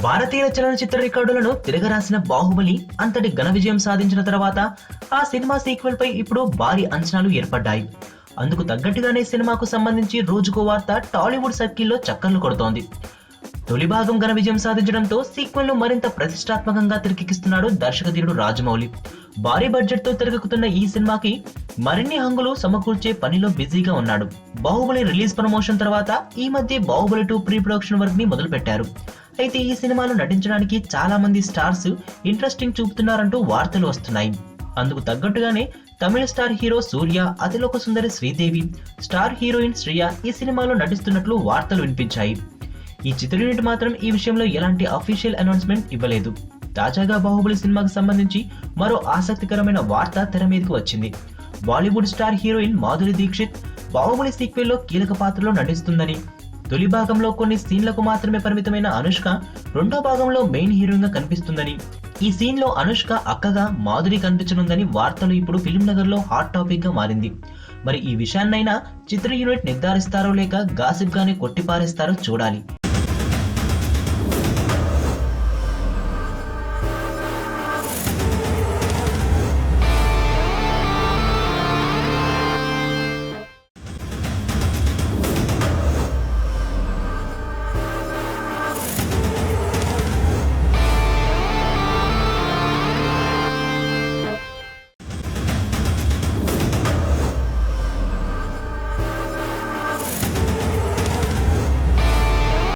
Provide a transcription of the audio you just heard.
భారతీయ చలనచిత్ర రికార్డులను తిరగరాసిన బాహుబలి అంతటి ఘన విజయం సాధించిన తర్వాత ఆ సినిమా సీక్వెల్ పై ఇప్పుడు భారీ అంచనాలు ఏర్పడ్డాయి. అందుకు తగ్గట్టుగానే సినిమాకు సంబంధించి రోజుకో వార్త టాలీవుడ్ సర్కిల్లో చక్కర్లు కొడుతోంది. తొలి భాగం ఘన విజయం సాధించడంతో సీక్వెల్ ను మరింత ప్రతిష్టాత్మకంగా తెరకెక్కిస్తున్నాడు దర్శకధీరుడు రాజమౌళి. భారీ బడ్జెట్ తో తెరకెక్కుతున్న ఈ సినిమాకి మరిన్ని హంగులు సమకూర్చే పనిలో బిజీగా ఉన్నాడు. బాహుబలి రిలీజ్ ప్రమోషన్ తర్వాత ఈ మధ్య బాహుబలి 2 ప్రీ ప్రొడక్షన్ వర్క్ ని మొదలు పెట్టారు. అయితే ఈ సినిమాలో నటించడానికి చాలా మంది స్టార్స్ ఇంట్రెస్టింగ్ చూపుతున్నారంటూ వార్తలు వస్తున్నాయి. అందుకు తగ్గట్టుగానే తమిళ స్టార్ హీరో సూర్య, అతిలోక సుందరి శ్రీదేవి, స్టార్ హీరోయిన్ శ్రియ ఈ సినిమాలో నటిస్తున్నట్లు వార్తలు వినిపించాయి. ఈ చిత్ర యూనిట్ మాత్రం ఈ విషయంలో ఎలాంటి అఫీషియల్ అనౌన్స్మెంట్ ఇవ్వలేదు. తాజాగా బాహుబలి సినిమాకు సంబంధించి మరో ఆసక్తికరమైన వార్త తెర మీదకు వచ్చింది. Bollywood star heroine Madhuri Dixit Baahubali sequel లో కీలక పాత్రలో నటిస్తుందని, తొలి భాగంలో కొన్ని సీన్లకు మాత్రమే పరిమితమైన అనుష్క రెండో భాగంలో మెయిన్ హీరోయిన్ గా కనిపిస్తుందని, ఈ సీన్ లో అనుష్క అక్కగా మాధురి కనిపించనుందని వార్తలు ఇప్పుడు ఫిల్మ్ నగర్ లో హాట్ టాపిక్ గా మారింది. మరి ఈ విషయాన్నైనా చిత్ర యూనిట్ నిర్ధారిస్తారో లేక గాసిప్ గానే కొట్టిపారేస్తారో చూడాలి.